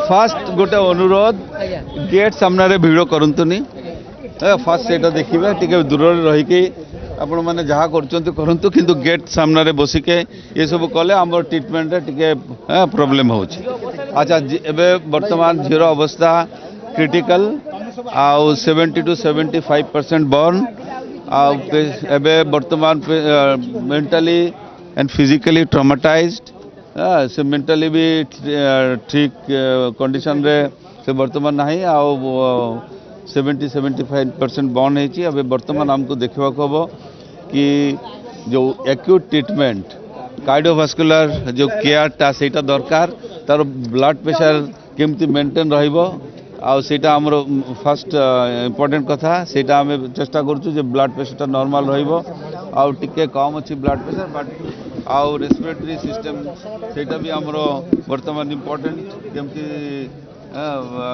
Fast गोटे अनुरोध gate सामने भिड़ करतुनि फास्ट से देखिए टी दूर रहीकि आपण मैंने जहाँ करूँ किंतु गेट सामने बसिके ये सब कले आम ट्रिटमेंट टे प्रोब्लेम हो। अच्छा एवं बर्तमान झीर अवस्था क्रिटिकल आउ 70 to 75% बर्न आवे बर्तमान मेंटली एंड फिजिकली ट्रॉमेटाइज्ड से मेंटली भी ठीक कंडीशन रे से बर्तमान नहीं आउ 70-75% बर्न होती। अब बर्तमान आमको देखा हम कि जो एक्यूट ट्रिटमेंट कार्डियोवास्कुलर जो केयर टा सेटा दरकार तार ब्लड प्रेशर केमती मेंटेन रहिबो आउ सेटा हमर फर्स्ट इम्पोर्टेंट कथा सेटा आम चेष्टा करूँ जे ब्लड प्रेशर नॉर्मल रहिबो आउ टिके कम अच्छी ब्लड प्रेशर बट आउ रेस्पिरेटरी सिस्टम सेटा भी हमर वर्तमान इम्पोर्टेंट केमती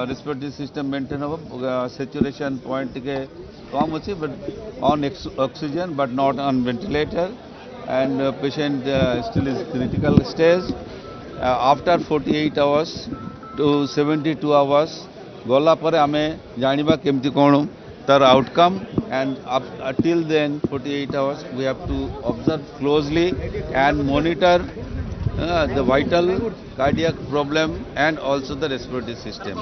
रेस्पिरेटरी सिस्टम मेंटेन हो सैचुरेशन पॉइंट टिके कम अच्छी but on oxygen but not on ventilator and patient still is critical stage after 48 hours to 72 hours गला पर आम जानिबा केमती कौन तार outcome and till then 48 hours we have to observe closely and monitor the vital cardiac problem and also the respiratory system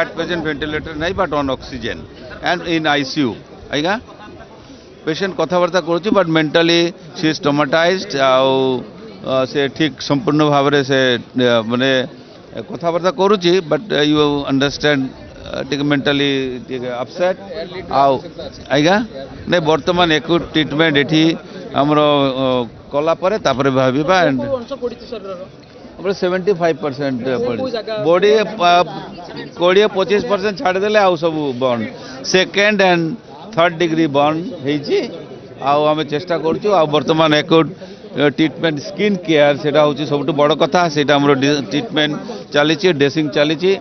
at present ventilator nahi but on oxygen and in ICU आइगा patient कथबार्ता करुच्ची but mentally she is traumatised से ठीक संपूर्ण भाव से माने कथबार्ता करुच्ची बट यू अंडरस्टैंड टिक मेंटली अपसेट आइगा नहीं बर्तमान एक ट्रिटमेंट ये आमर कला तापर भाविबा एंड 75% बॉडी 20-25% छाड़देले आउ सब burn second and third degree burn होती आम चेष्टा करूँ बर्तमान एक ट्रिटमेंट स्किन केयर से सब बड़ कथा से ट्रिटमेंट चली ड्रेसिंग चली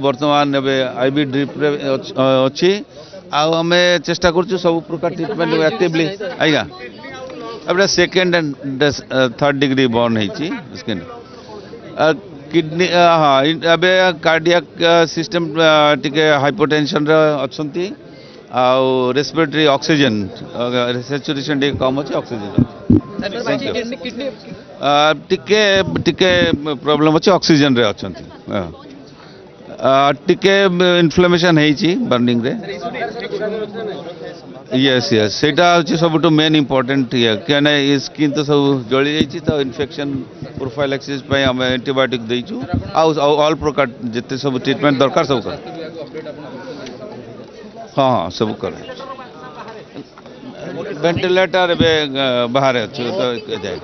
बर्तमान आईवी ड्रिप अच्छी आम चेष्टा करूँ सब प्रकार ट्रिटमेंट एक्टिवली आइगा अब second and third degree burn होती स्किन किडनी हाँ अब कार्डियक सिस्टम टिके हाइपोटेंशन अच्छी आउ रेस्पिरेटरी ऑक्सीजन सैचुरेशन टे कम अच्छे ऑक्सीजन टिके टिके प्रॉब्लम अच्छे ऑक्सीजन रे अच्छी टिके इन्फ्लेमेशन है बर्निंग रे यस यस सेटा हूँ सब मेन इम्पोर्टेंट ये क्या स्किन तो सब जली जाइए तो इन्फेक्शन प्रोफाइलैक्सिस आम एंटीबायोटिक देचु ऑल प्रकार जिते सब ट्रिटमेंट दरकार सब कर हाँ हाँ सब कर वेंटिलेटर बाहर अच्छे तो जाए